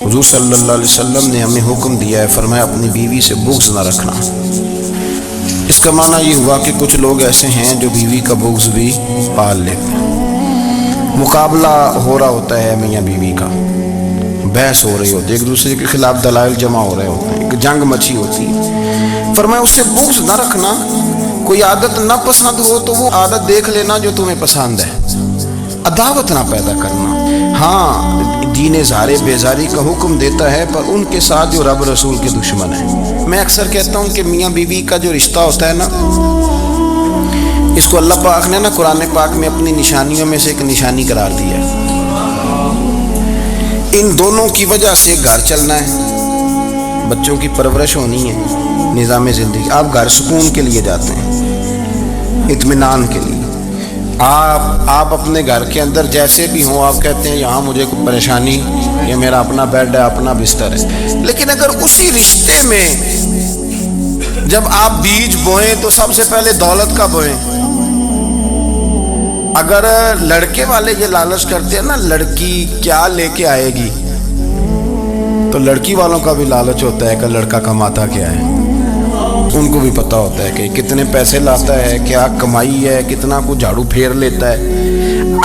حضور صلی اللہ علیہ وسلم نے ہمیں حکم دیا ہے، فرمایا اپنی بیوی سے بغض نہ رکھنا۔ اس کا معنی یہ ہوا کہ کچھ لوگ ایسے ہیں جو بیوی کا بغض بھی پال لیتے ہیں۔ مقابلہ ہو رہا ہوتا ہے میاں بیوی کا، بحث ہو رہی ہوتی ہے، ایک دوسرے کے خلاف دلائل جمع ہو رہے ہوتے ہیں، ایک جنگ مچی ہوتی ہے۔ فرمایا اس سے بغض نہ رکھنا۔ کوئی عادت نہ پسند ہو تو وہ عادت دیکھ لینا جو تمہیں پسند ہے، عداوت نہ پیدا کرنا۔ ہاں دین اظہار بیزاری کا حکم دیتا ہے، پر ان کے ساتھ جو رب رسول کے دشمن ہیں۔ میں اکثر کہتا ہوں کہ میاں بیوی کا جو رشتہ ہوتا ہے نا، اس کو اللہ پاک نے نا قرآن پاک میں اپنی نشانیوں میں سے ایک نشانی قرار دیا ہے۔ ان دونوں کی وجہ سے گھر چلنا ہے، بچوں کی پرورش ہونی ہے، نظام زندگی۔ آپ گھر سکون کے لیے جاتے ہیں، اطمینان کے لیے۔ آپ اپنے گھر کے اندر جیسے بھی ہوں، آپ کہتے ہیں یہاں مجھے کوئی پریشانی، یہ میرا اپنا بیڈ ہے، اپنا بستر ہے۔ لیکن اگر اسی رشتے میں جب آپ بیج بوئیں تو سب سے پہلے دولت کا بوئیں۔ اگر لڑکے والے یہ لالچ کرتے ہیں نا لڑکی کیا لے کے آئے گی، تو لڑکی والوں کا بھی لالچ ہوتا ہے کہ لڑکا کماتا کیا ہے۔ ان کو بھی پتہ ہوتا ہے کہ کتنے پیسے لاتا ہے، کیا کمائی ہے، کتنا کو جھاڑو پھیر لیتا ہے۔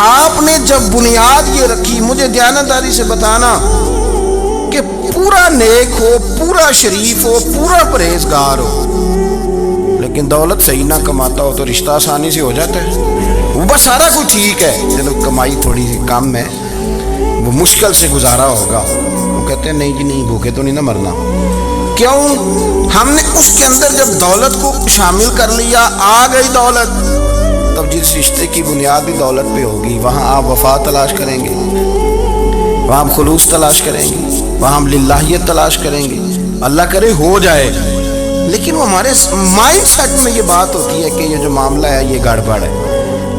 آپ نے جب بنیاد یہ رکھی، مجھے دیانتداری سے بتانا کہ پورا نیک ہو، پورا شریف ہو، پورا پرہیزگار ہو، لیکن دولت صحیح نہ کماتا ہو تو رشتہ آسانی سے ہو جاتا ہے۔ وہ بس سارا کچھ ٹھیک ہے، چلو کمائی تھوڑی سی کم ہے، وہ مشکل سے گزارا ہوگا، وہ کہتے ہیں نہیں جی نہیں، بھوکے تو نہیں نہ مرنا۔ کیوں؟ ہم نے اس کے اندر جب دولت کو شامل کر لیا، آ گئی دولت، تب جس رشتے کی بنیاد بھی دولت پہ ہوگی، وہاں آپ وفا تلاش کریں گے، وہاں آپ خلوص تلاش کریں گے، وہاں ہم للہیت تلاش کریں گے۔ اللہ کرے ہو جائے، لیکن وہ ہمارے مائنڈ سیٹ میں یہ بات ہوتی ہے کہ یہ جو معاملہ ہے یہ گڑبڑ ہے۔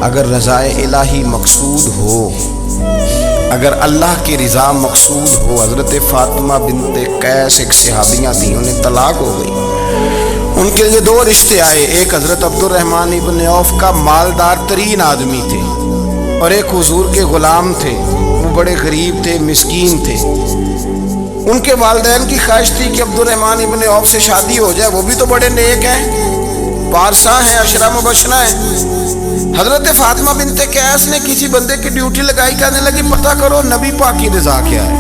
اگر رضا الہی مقصود ہو، اگر اللہ کی رضا مقصود ہو، حضرت فاطمہ بنت قیس ایک صحابیہ تھیں، انہیں طلاق ہو گئی، ان کے لیے دو رشتے آئے، ایک حضرت عبد الرحمن ابن عوف کا مالدار ترین آدمی تھے، اور ایک حضور کے غلام تھے، وہ بڑے غریب تھے، مسکین تھے۔ ان کے والدین کی خواہش تھی کہ عبد الرحمن ابن عوف سے شادی ہو جائے، وہ بھی تو بڑے نیک ہیں، پارسا ہیں، عشرہ مبشرہ ہیں۔ حضرت فاطمہ بنت قیس نے کسی بندے کی ڈیوٹی لگائی، کہنے لگی پتہ کرو نبی پاک کی رضا کیا ہے،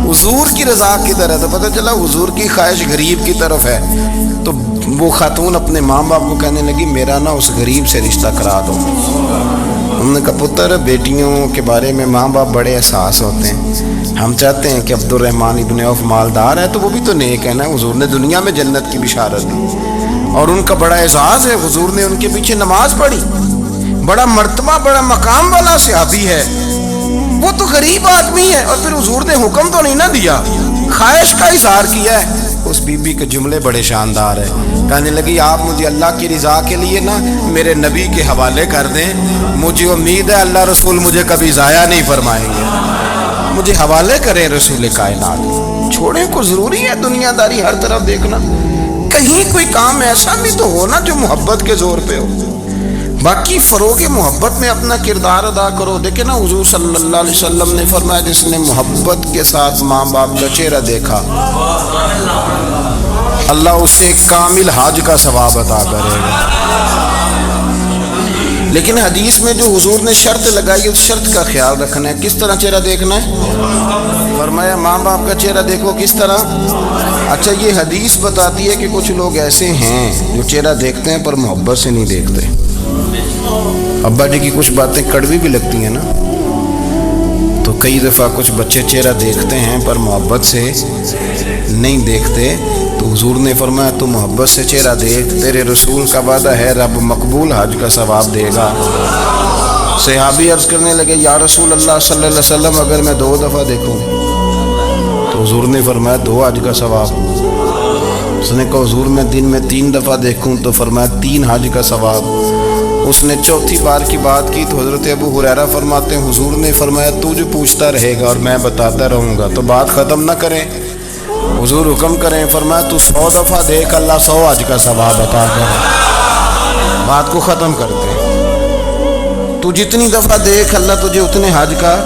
حضور کی رضا کدھر ہے؟ تو پتہ چلا حضور کی خواہش غریب کی طرف ہے۔ تو وہ خاتون اپنے ماں باپ کو کہنے لگی میرا نا اس غریب سے رشتہ کرا دو۔ انہوں نے کہا پتر، بیٹیوں کے بارے میں ماں باپ بڑے احساس ہوتے ہیں، ہم چاہتے ہیں کہ عبد الرحمن ابن عوف مالدار ہے تو وہ بھی تو نیک ہے نا، حضور نے دنیا میں جنت کی بشارت دی، اور ان کا بڑا اعزاز ہے، حضور نے ان کے پیچھے نماز پڑھی، بڑا مرتبہ بڑا مقام والا صحابی ہے، وہ تو غریب آدمی ہے، اور پھر حضور نے حکم تو نہیں نہ دیا، خواہش کا اظہار کیا ہے۔ اس بی بی کے جملے بڑے شاندار ہیں، کہنے لگی آپ مجھے اللہ کی رضا کے لیے نا میرے نبی کے حوالے کر دیں، مجھے امید ہے اللہ رسول مجھے کبھی ضائع نہیں فرمائیں گے، مجھے حوالے کریں رسول کائنات۔ چھوڑیں کو ضروری ہے دنیا داری ہر طرف دیکھنا، کہیں کوئی کام ایسا بھی تو ہو نا جو محبت کے زور پہ ہو، باقی فروغ محبت میں اپنا کردار ادا کرو۔ دیکھیں نا حضور صلی اللہ علیہ وسلم نے فرمایا جس نے محبت کے ساتھ ماں باپ کا چہرہ دیکھا، اللہ اسے کامل حج کا ثواب عطا کرے گا۔ لیکن حدیث میں جو حضور نے شرط لگائی، اس شرط کا خیال رکھنا ہے۔ کس طرح چہرہ دیکھنا ہے؟ فرمایا ماں باپ کا چہرہ دیکھو، کس طرح؟ اچھا یہ حدیث بتاتی ہے کہ کچھ لوگ ایسے ہیں جو چہرہ دیکھتے ہیں پر محبت سے نہیں دیکھتے۔ ابا جی کی کچھ باتیں کڑوی بھی لگتی ہیں نا، تو کئی دفعہ کچھ بچے چہرہ دیکھتے ہیں پر محبت سے نہیں دیکھتے، تو حضور نے فرمایا تو محبت سے چہرہ دیکھ، تیرے رسول کا وعدہ ہے رب مقبول حج کا ثواب دے گا۔ صحابی عرض کرنے لگے یا رسول اللہ صلی اللہ علیہ وسلم اگر میں 2 دفعہ دیکھوں؟ تو حضور نے فرمایا 2 حج کا ثواب۔ اس نے کہا حضور میں دن میں 3 دفعہ دیکھوں؟ تو فرمایا 3 حج کا ثواب۔ اس نے چوتھی بار کی بات کی تو حضرت ابو ہریرہ فرماتے ہیں حضور نے فرمایا تو جو پوچھتا رہے گا اور میں بتاتا رہوں گا تو بات ختم نہ کریں، حضور حکم کریں، فرمایا تو 100 دفعہ دیکھ، اللہ 100 حج کا ثواب عطا کرے، بات کو ختم کرتے ہیں۔ تو جتنی دفعہ دیکھ اللہ تجھے اتنے حج کا،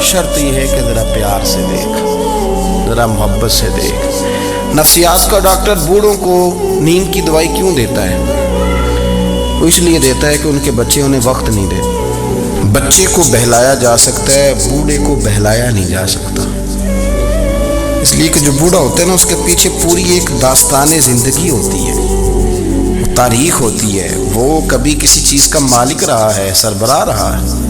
شرط یہ ہے کہ ذرا پیار سے دیکھ۔ ذرا محبت سے دیکھ. نفسیات کا ڈاکٹر بوڑھوں کو نیند کی دوائی کیوں دیتا ہے؟ وہ اس لیے دیتا ہے کہ ان کے بچے انہیں وقت نہیں دیتے. بچے کو بہلایا جا سکتا ہے، بوڑھے کو بہلایا نہیں جا سکتا. اس لیے کہ جو بوڑھا ہوتا ہے نا، اس کے پیچھے پوری ایک داستان زندگی ہوتی ہے، تاریخ ہوتی ہے. وہ کبھی کسی چیز کا مالک رہا ہے، سربراہ رہا ہے.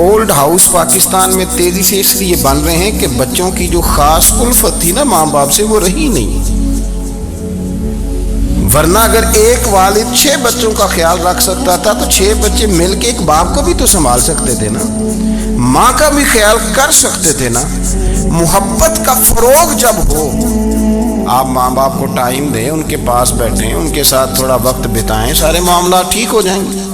اولڈ ہاؤس پاکستان میں تیزی سے اس لیے بن رہے ہیں کہ بچوں کی جو خاص الفت تھی نا ماں باپ سے، وہ رہی نہیں. ورنہ اگر ایک والد 6 بچوں کا خیال رکھ سکتا تھا تو 6 بچے مل کے ایک باپ کو بھی تو سنبھال سکتے تھے نا، ماں کا بھی خیال کر سکتے تھے نا. محبت کا فروغ جب ہو، آپ ماں باپ کو ٹائم دیں، ان کے پاس بیٹھیں، ان کے ساتھ تھوڑا وقت بتائیں، سارے معاملات ٹھیک ہو جائیں گے.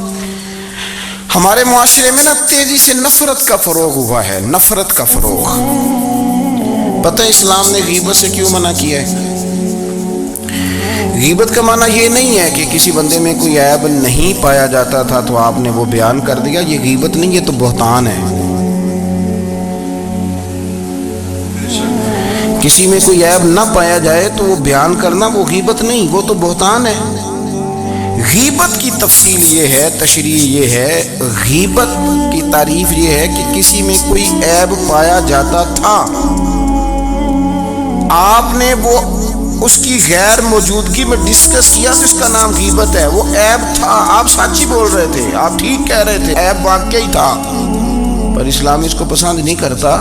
ہمارے معاشرے میں نا تیزی سے نفرت کا فروغ ہوا ہے، نفرت کا فروغ. پتہ ہے اسلام نے غیبت سے کیوں منع کیا ہے؟ غیبت کا معنی یہ نہیں ہے کہ کسی بندے میں کوئی عیب نہیں پایا جاتا تھا تو آپ نے وہ بیان کر دیا. یہ غیبت نہیں، یہ تو بہتان ہے. کسی میں کوئی عیب نہ پایا جائے تو وہ بیان کرنا وہ غیبت نہیں، وہ تو بہتان ہے. غیبت کی تفصیل یہ ہے، تشریح یہ ہے، غیبت کی تعریف یہ ہے کہ کسی میں کوئی عیب پایا جاتا تھا، آپ نے وہ اس کی غیر موجودگی میں ڈسکس کیا تو اس کا نام غیبت ہے. وہ عیب تھا، آپ سچ ہی بول رہے تھے، آپ ٹھیک کہہ رہے تھے، عیب واقعی تھا. پر اسلام اس کو پسند نہیں کرتا.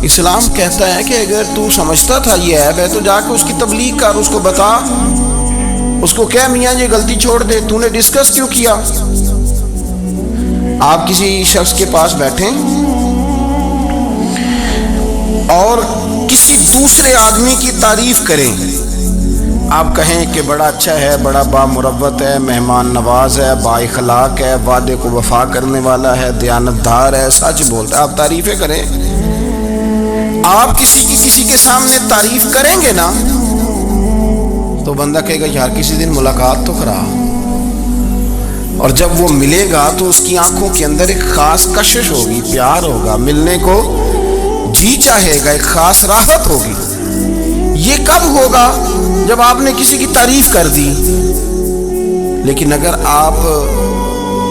اسلام کہتا ہے کہ اگر تو سمجھتا تھا یہ عیب ہے تو جا کے اس کی تبلیغ کر، اس کو بتا، اس کو کہہ میاں یہ غلطی چھوڑ دے، تو نے ڈسکس کیوں کیا؟ آپ کسی شخص کے پاس بیٹھیں اور کسی دوسرے آدمی کی تعریف کریں، آپ کہیں کہ بڑا اچھا ہے، بڑا بامروت ہے، مہمان نواز ہے، با اخلاق ہے، وعدے کو وفا کرنے والا ہے، دیانتدار ہے، سچ بولتا ہے، آپ تعریفیں کریں. آپ کسی کے سامنے تعریف کریں گے نا تو بندہ کہے گا یار کسی دن ملاقات تو کرا. اور جب وہ ملے گا تو اس کی آنکھوں کے اندر ایک خاص کشش ہوگی، پیار ہوگا، ملنے کو جی چاہے گا، ایک خاص راحت ہوگی. یہ کب ہوگا؟ جب آپ نے کسی کی تعریف کر دی. لیکن اگر آپ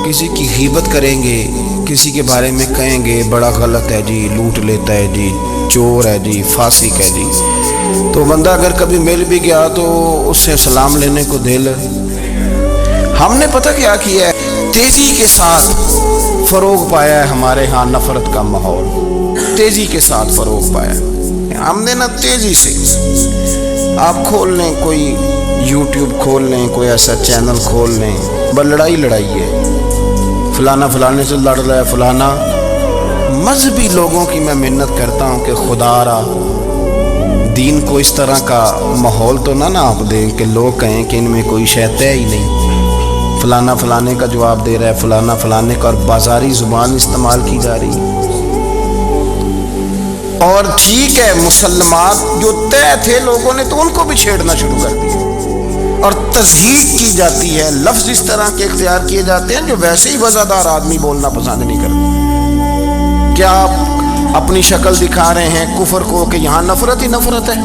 کسی کی غیبت کریں گے، کسی کے بارے میں کہیں گے بڑا غلط ہے جی، لوٹ لیتا ہے جی، چور ہے جی، فاسق ہے جی، تو بندہ اگر کبھی مل بھی گیا تو اس سے سلام لینے کو دل. ہم نے پتہ کیا کیا ہے؟ تیزی کے ساتھ فروغ پایا ہے ہمارے ہاں نفرت کا ماحول، تیزی کے ساتھ فروغ پایا ہے. ہم نے نا تیزی سے، آپ کھول لیں کوئی یوٹیوب کھول لیں، کوئی ایسا چینل کھول لیں، بس لڑائی ہے، فلانا فلانے سے لڑ رہا ہے، فلانا. مذہبی لوگوں کی میں منت کرتا ہوں کہ خدا را دین کو اس طرح کا ماحول تو نہ آپ دیں کہ لوگ کہیں کہ ان میں کوئی شے ہے ہی نہیں. فلانا فلانے کا جواب دے رہا ہے، فلانا فلانے کا، اور بازاری زبان استعمال کی جا رہی ہے. اور ٹھیک ہے مسلمات جو طے تھے لوگوں نے تو ان کو بھی چھیڑنا شروع کر دیا، اور تضحیق کی جاتی ہے، لفظ اس طرح کے اختیار کیے جاتے ہیں جو ویسے ہی وزادار آدمی بولنا پسند نہیں کرتے. کیا آپ اپنی شکل دکھا رہے ہیں کفر کو کہ یہاں نفرت ہی نفرت ہے،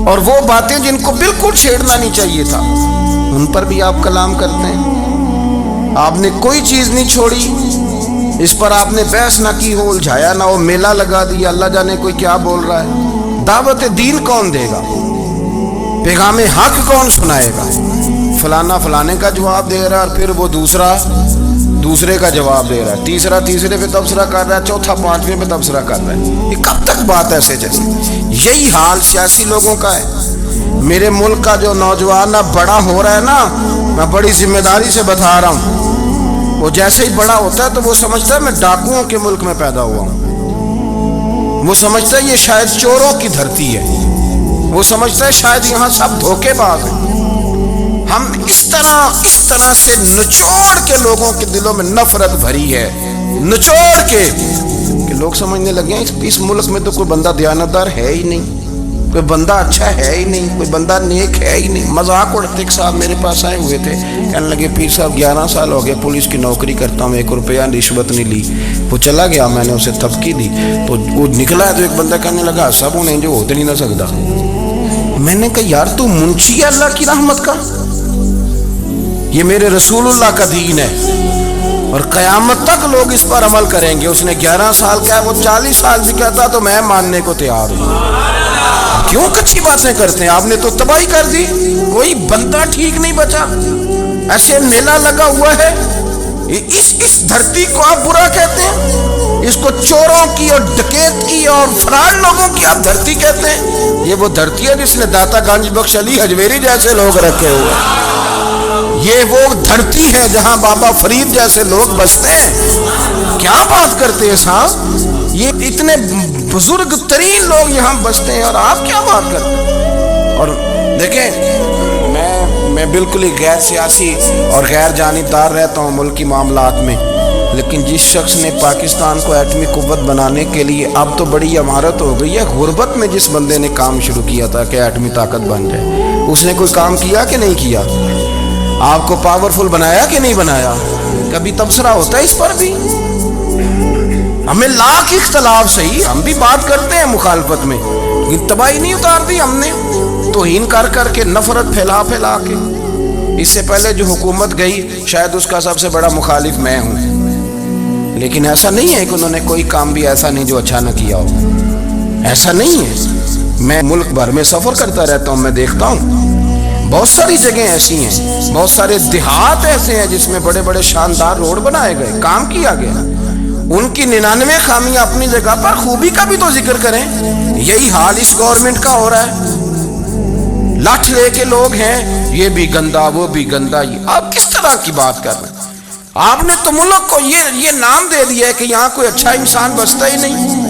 اور وہ باتیں جن کو بالکل چھیڑنا نہیں چاہیے تھا ان پر بھی آپ کلام کرتے ہیں. آپ نے کوئی چیز نہیں چھوڑی، اس پر آپ نے بحث نہ کی ہو، الجھایا نہ ہو، میلہ لگا دیا، اللہ جانے کوئی کیا بول رہا ہے. دعوت دین کون دے گا؟ پیغام حق کون سنائے گا؟ فلانا فلانے کا جواب دے رہا ہے، اور پھر وہ دوسرے کا جواب دے رہا ہے، تیسرا تیسرے پہ تبصرہ کر رہا ہے، چوتھا پانچویں پہ تبصرہ کر رہا ہے. یہ کب تک بات ایسے چلے؟ یہی حال سیاسی لوگوں کا ہے. میرے ملک کا جو نوجوان بڑا ہو رہا ہے نا، میں بڑی ذمہ داری سے بتا رہا ہوں، وہ جیسے ہی بڑا ہوتا ہے تو وہ سمجھتا ہے میں ڈاکوؤں کے ملک میں پیدا ہوا ہوں، وہ سمجھتا ہے یہ شاید چوروں کی دھرتی ہے، وہ سمجھتا ہے شاید یہاں سب دھوکے باز ہیں. ہم اس طرح سے نچوڑ کے لوگوں کے دلوں میں نفرت بھری ہے، نچوڑ کے کہ لوگ سمجھنے لگے ہیں اس ملک میں تو کوئی بندہ دیانتدار ہے ہی نہیں. کوئی بندہ اچھا ہے ہی نہیں, کوئی بندہ نیک ہے ہی نہیں. مذاق اڑاتے ایک صاحب میرے پاس آئے ہوئے تھے, کہنے لگے پیر صاحب 11 سال ہو گئے پولیس کی نوکری کرتا ہوں, 1 روپیہ رشوت نہیں لی. وہ چلا گیا, میں نے اسے تھپکی دی تو وہ نکلا ہے, تو ایک بندہ کہنے لگا سب انہیں جو ہوتے نہیں نہ سکتا. میں نے کہا یار تو منشی ہے اللہ کی رحمت کا, یہ میرے رسول اللہ کا دین ہے اور قیامت تک لوگ اس پر عمل کریں گے. اس نے 11 سال کا ہے, وہ 40 سال بھی کہتا تو میں ماننے کو تیار ہوں. کیوں کچھی باتیں کرتے ہیں؟ آپ نے تو تباہی کر دی, کوئی بندہ ٹھیک نہیں بچا. ایسے میلہ لگا ہوا ہے, اس دھرتی کو آپ برا کہتے ہیں, اس کو چوروں کی اور ڈکیت کی اور فرار لوگوں کی آپ دھرتی کہتے ہیں. یہ وہ دھرتی ہے جس نے داتا گنج بخش علی حجویری جیسے لوگ رکھے ہوئے ہیں. یہ وہ دھرتی ہے جہاں بابا فرید جیسے لوگ بستے ہیں. کیا بات کرتے ہیں صاحب, یہ اتنے بزرگ ترین لوگ یہاں بستے ہیں اور آپ کیا بات کرتے ہیں. اور دیکھیں میں بالکل ہی غیر سیاسی اور غیر جانبدار رہتا ہوں ملکی معاملات میں, لیکن جس شخص نے پاکستان کو ایٹمی قوت بنانے کے لیے, اب تو بڑی عمارت ہو گئی ہے, غربت میں جس بندے نے کام شروع کیا تھا کہ ایٹمی طاقت بن جائے, اس نے کوئی کام کیا کہ نہیں کیا؟ آپ کو پاورفل بنایا کہ نہیں بنایا؟ کبھی تبصرہ ہوتا ہے اس پر بھی؟ ہمیں لاکھ اختلاف صحیح, ہم بھی بات کرتے ہیں مخالفت میں, لیکن تباہی نہیں اتار دی ہم نے, توہین کر کر کے, نفرت پھیلا پھیلا کے. اس سے پہلے جو حکومت گئی شاید اس کا سب سے بڑا مخالف میں ہوں, لیکن ایسا نہیں ہے کہ انہوں نے کوئی کام بھی ایسا نہیں جو اچھا نہ کیا ہو. ایسا نہیں ہے. میں ملک بھر میں سفر کرتا رہتا ہوں, میں دیکھتا ہوں بہت ساری جگہیں ایسی ہیں, بہت سارے دیہات ایسے ہیں جس میں بڑے بڑے شاندار روڈ بنائے گئے, کام کیا گیا. ان کی 99 خامیاں اپنی جگہ پر, خوبی کا بھی تو ذکر کریں. یہی حال اس گورنمنٹ کا ہو رہا ہے. لاٹھ لے کے لوگ ہیں, یہ بھی گندا وہ بھی گندا. یہ آپ کس طرح کی بات کر رہے ہیں؟ آپ نے تو ملک کو یہ نام دے دیا ہے کہ یہاں کوئی اچھا انسان بستا ہی نہیں.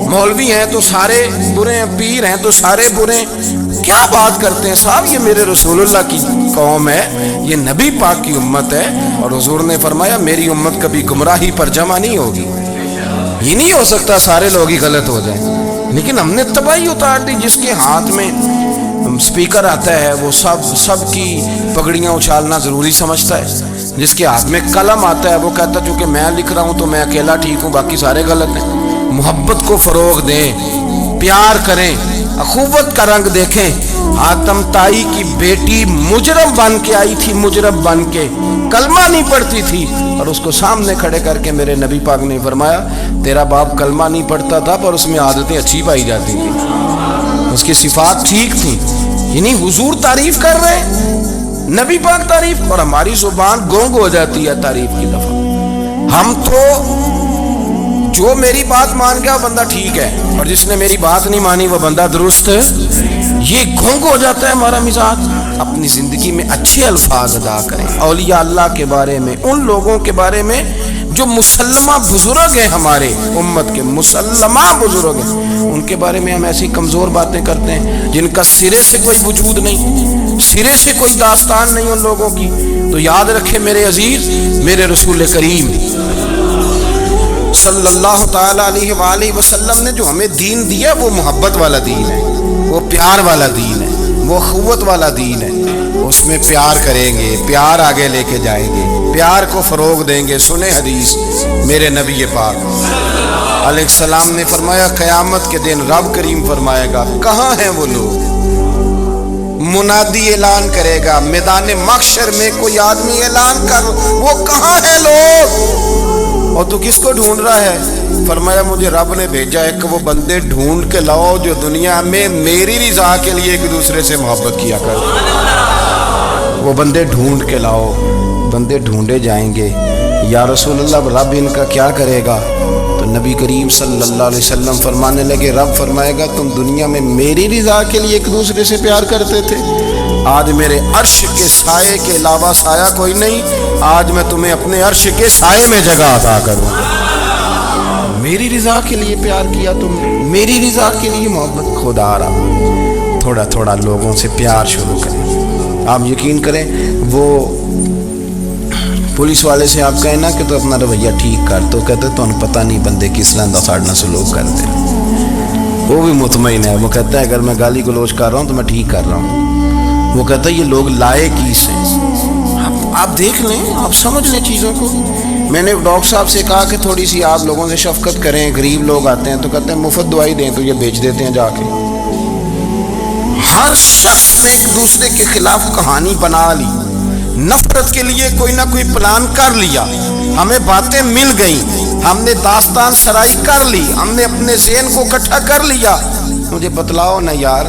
مولوی ہیں تو سارے برے ہیں, پیر ہیں تو سارے برے ہیں. کیا بات کرتے ہیں صاحب؟ یہ میرے رسول اللہ کی قوم ہے, یہ نبی پاک کی امت ہے, اور حضور نے فرمایا میری امت کبھی گمراہی پر جمع نہیں ہوگی. یہ نہیں ہو سکتا سارے لوگ ہی غلط ہو جائیں, لیکن ہم نے تباہی اتار دی. جس کے ہاتھ میں سپیکر آتا ہے وہ سب کی پگڑیاں اچھالنا ضروری سمجھتا ہے. جس کے ہاتھ میں قلم آتا ہے وہ کہتا ہے چونکہ میں لکھ رہا ہوں تو میں اکیلا ٹھیک ہوں, باقی سارے غلط ہیں. محبت کو فروغ دیں, پیار کریں, اخوت کا رنگ دیکھیں. حاتم تائی کی بیٹی مجرم بن کے آئی تھی, مجرم بن کے, کلمہ نہیں پڑھتی تھی, اور اس کو سامنے کھڑے کر کے میرے نبی پاک نے فرمایا تیرا باپ کلمہ نہیں پڑھتا تھا پر اس میں عادتیں اچھی پائی جاتی تھیں, اس کی صفات ٹھیک تھیں. یعنی حضور تعریف کر رہے ہیں, نبی پاک تعریف, اور ہماری زبان گونگ ہو جاتی ہے تعریف کی دفعہ. ہم تو جو میری بات مان گیا وہ بندہ ٹھیک ہے, اور جس نے میری بات نہیں مانی وہ بندہ درست ہے. یہ گھونگ ہو جاتا ہے ہمارا مزاج. اپنی زندگی میں اچھے الفاظ ادا کریں, اولیاء اللہ کے بارے میں, ان لوگوں کے بارے میں جو مسلمہ بزرگ ہیں, ہمارے امت کے مسلمہ بزرگ ہیں, ان کے بارے میں ہم ایسی کمزور باتیں کرتے ہیں جن کا سرے سے کوئی وجود نہیں, سرے سے کوئی داستان نہیں ان لوگوں کی. تو یاد رکھیں میرے عزیز, میرے رسول کریم صلی اللہ تعالی علیہ وآلہ وسلم نے جو ہمیں دین دیا وہ محبت والا دین ہے, وہ پیار والا دین ہے, وہ اخوت والا دین ہے. اس میں پیار کریں گے, پیار آگے لے کے جائیں گے, پیار کو فروغ دیں گے. سنیں حدیث میرے نبی پاک علیہ السلام نے فرمایا قیامت کے دن رب کریم فرمائے گا کہاں ہیں وہ لوگ. منادی اعلان کرے گا میدان محشر میں, کوئی آدمی اعلان کر وہ کہاں ہیں لوگ, اور تو کس کو ڈھونڈ رہا ہے؟ فرمایا مجھے رب نے بھیجا ہے کہ وہ بندے ڈھونڈ کے لاؤ جو دنیا میں میری رضا کے لیے ایک دوسرے سے محبت کیا کر. وہ بندے ڈھونڈ کے لاؤ. بندے ڈھونڈے جائیں گے. یا رسول اللہ رب ان کا کیا کرے گا؟ تو نبی کریم صلی اللہ علیہ وسلم فرمانے لگے رب فرمائے گا تم دنیا میں میری رضا کے لیے ایک دوسرے سے پیار کرتے تھے, آج میرے عرش کے سائے کے علاوہ سایہ کوئی نہیں, آج میں تمہیں اپنے عرش کے سائے میں جگہ عطا کروں. میری رضا کے لیے پیار کیا تم نے, میری رضا کے لیے محبت. خدا رہا تھوڑا تھوڑا لوگوں سے پیار شروع کریں. آپ یقین کریں وہ پولیس والے سے آپ کہیں نا کہ تو اپنا رویہ ٹھیک کر, تو کہتے تو پتہ نہیں بندے کس طرح دا ساڑھنا سلوک کرتے. وہ بھی مطمئن ہے. وہ کہتا ہے اگر میں گالی گلوچ کر رہا ہوں تو میں ٹھیک کر رہا ہوں. وہ کہتا ہے یہ لوگ لائے کی سے. آپ دیکھ لیں, آپ سمجھ لیں چیزوں کو. میں نے ڈاکٹر صاحب سے کہا کہ تھوڑی سی آپ لوگوں سے شفقت کریں, غریب لوگ آتے ہیں تو کہتے ہیں مفت دوائی دیں تو یہ بیچ دیتے ہیں جا کے. ہر شخص نے ایک دوسرے کے خلاف کہانی بنا لی, نفرت کے لیے کوئی نہ کوئی پلان کر لیا. ہمیں باتیں مل گئیں, ہم نے داستان سرائی کر لی, ہم نے اپنے ذہن کو اکٹھا کر لیا. مجھے بتلاؤ نا یار,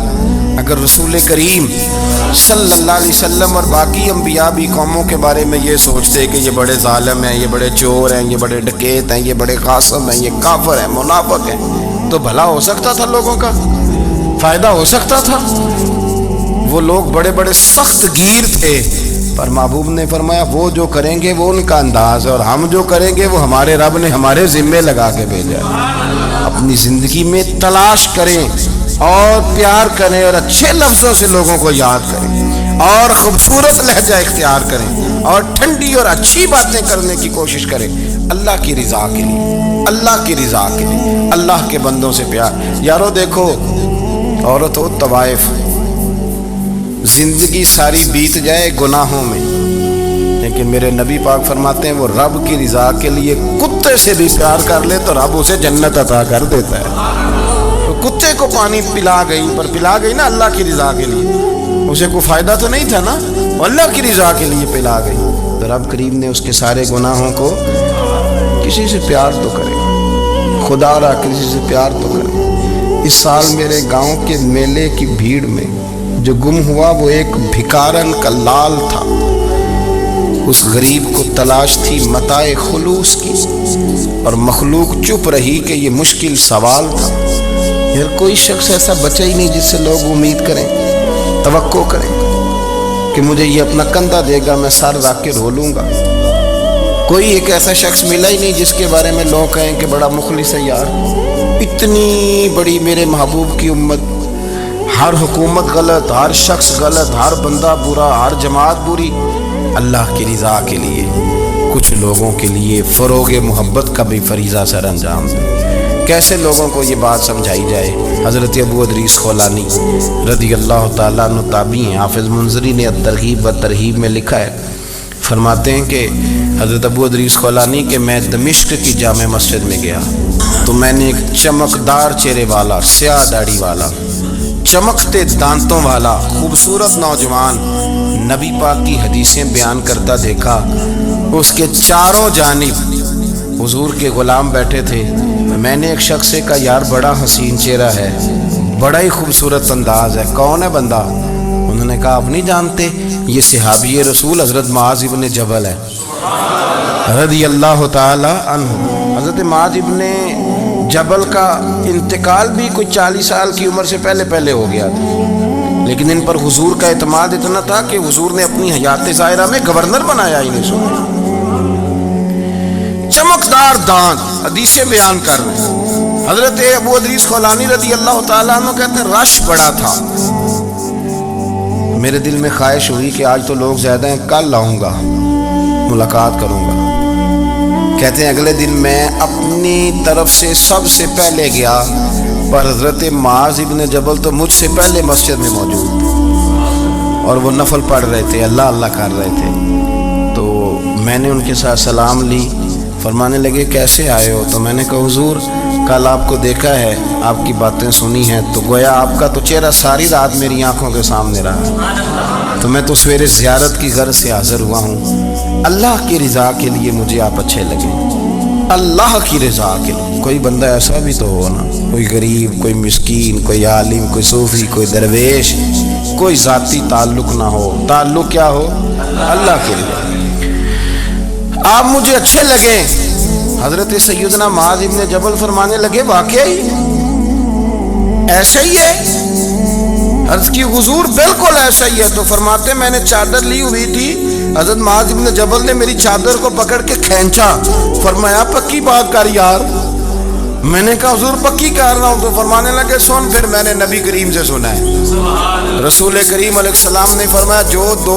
اگر رسول کریم صلی اللہ علیہ وسلم اور باقی انبیاء بھی قوموں کے بارے میں یہ سوچتے کہ یہ بڑے ظالم ہیں, یہ بڑے چور ہیں, یہ بڑے ڈکیت ہیں, یہ بڑے قاسم ہیں, یہ کافر ہیں, منافق ہیں, تو بھلا ہو سکتا تھا, لوگوں کا فائدہ ہو سکتا تھا. وہ لوگ بڑے بڑے سخت گیر تھے, پر محبوب نے فرمایا وہ جو کریں گے وہ ان کا انداز ہے, اور ہم جو کریں گے وہ ہمارے رب نے ہمارے ذمے لگا کے بھیجا ہے. اپنی زندگی میں تلاش کریں اور پیار کریں اور اچھے لفظوں سے لوگوں کو یاد کریں اور خوبصورت لہجہ اختیار کریں اور ٹھنڈی اور اچھی باتیں کرنے کی کوشش کریں اللہ کی رضا کے لیے, اللہ کی رضا کے لیے, اللہ کے بندوں سے پیار. یارو دیکھو, عورت ہو طوائف, زندگی ساری بیت جائے گناہوں میں, لیکن میرے نبی پاک فرماتے ہیں وہ رب کی رضا کے لیے کتے سے بھی پیار کر لے تو رب اسے جنت عطا کر دیتا ہے. تو کتے کو پانی پلا گئی, پر پلا گئی نا اللہ کی رضا کے لیے, اسے کوئی فائدہ تو نہیں تھا نا, اللہ کی رضا کے لیے پلا گئی. تو رب کریم نے اس کے سارے گناہوں کو, کسی سے پیار تو کرے, خدا را کسی سے پیار تو کرے. اس سال میرے گاؤں کے میلے کی بھیڑ میں جو گم ہوا وہ ایک بھکارن کا لال تھا. اس غریب کو تلاش تھی متاع خلوص کی, اور مخلوق چپ رہی کہ یہ مشکل سوال تھا. یار کوئی شخص ایسا بچا ہی نہیں جس سے لوگ امید کریں, توقع کریں کہ مجھے یہ اپنا کندھا دے گا, میں سر رکھ کے رو لوں گا. کوئی ایک ایسا شخص ملا ہی نہیں جس کے بارے میں لوگ کہیں کہ بڑا مخلص ہے. یار اتنی بڑی میرے محبوب کی امت, ہر حکومت غلط, ہر شخص غلط, ہر بندہ برا, ہر جماعت بری. اللہ کی رضا کے لیے کچھ لوگوں کے لیے فروغ محبت کا بھی فریضہ سر انجام دیں. کیسے لوگوں کو یہ بات سمجھائی جائے. حضرت ابو ادریس خولانی رضی اللہ تعالیٰ عنہ تابعی ہیں. حافظ منذری نے الترغیب و ترہیب میں لکھا ہے, فرماتے ہیں کہ حضرت ابو ادریس خولانی کہ میں دمشق کی جامع مسجد میں گیا تو میں نے ایک چمکدار چہرے والا, سیاہ داڑھی والا, چمکتے دانتوں والا خوبصورت نوجوان نبی پاک کی حدیثیں بیان کرتا دیکھا. اس کے چاروں جانب حضور کے غلام بیٹھے تھے. میں نے ایک شخص سے کہا یار بڑا حسین چہرہ ہے, بڑا ہی خوبصورت انداز ہے, کون ہے بندہ؟ انہوں نے کہا آپ نہیں جانتے, یہ صحابی رسول حضرت معاذ ابن جبل ہے رضی اللہ تعالی عنہ. حضرت معاذ ابن جبل کا انتقال بھی کوئی 40 سال کی عمر سے پہلے ہو گیا تھا, لیکن ان پر حضور کا اعتماد اتنا تھا کہ حضور نے اپنی حیات ظاہرہ میں گورنر بنایا انہیں. سنا چمکدار دانت, حدیثیں بیان کر رہے ہیں. حضرت ابو ادریس خولانی رضی اللہ تعالیٰ عنہ کہتے ہیں رش بڑا تھا. میرے دل میں خواہش ہوئی کہ آج تو لوگ زیادہ ہیں, کل آؤں گا, ملاقات کروں گا. کہتے ہیں اگلے دن میں اپنی طرف سے سب سے پہلے گیا, پر حضرت معاذ ابن جبل تو مجھ سے پہلے مسجد میں موجود تھے اور وہ نفل پڑھ رہے تھے, اللہ اللہ کر رہے تھے. تو میں نے ان کے ساتھ سلام لی. فرمانے لگے کیسے آئے ہو؟ تو میں نے کہا حضور کل آپ کو دیکھا ہے, آپ کی باتیں سنی ہیں, تو گویا آپ کا تو چہرہ ساری رات میری آنکھوں کے سامنے رہا, تو میں تو سویرے زیارت کی غرض سے حاضر ہوا ہوں. اللہ کی رضا کے لیے مجھے آپ اچھے لگے, اللہ کی رضا کے لیے. کوئی بندہ ایسا بھی تو ہو نا, کوئی غریب, کوئی مسکین, کوئی عالم, کوئی صوفی, کوئی درویش, کوئی ذاتی تعلق نہ ہو, تعلق کیا ہو اللہ کے لیے. آپ مجھے اچھے لگے. حضرت سیدنا معاذ ابن جبل فرمانے لگے واقعی ایسا ہی ہے؟ عرض کی حضور بالکل ایسا ہی ہے. تو فرماتے میں نے چادر لی ہوئی تھی, حضرت معاذ ابن جبل نے میری چادر کو پکڑ کے کھینچا, فرمایا پکی بات کر یار. میں نے کہا حضور پکی کر رہا ہوں. تو فرمانے لگے سن, پھر میں نے نبی کریم سے سنا ہے, رسول کریم علیہ السلام نے فرمایا جو دو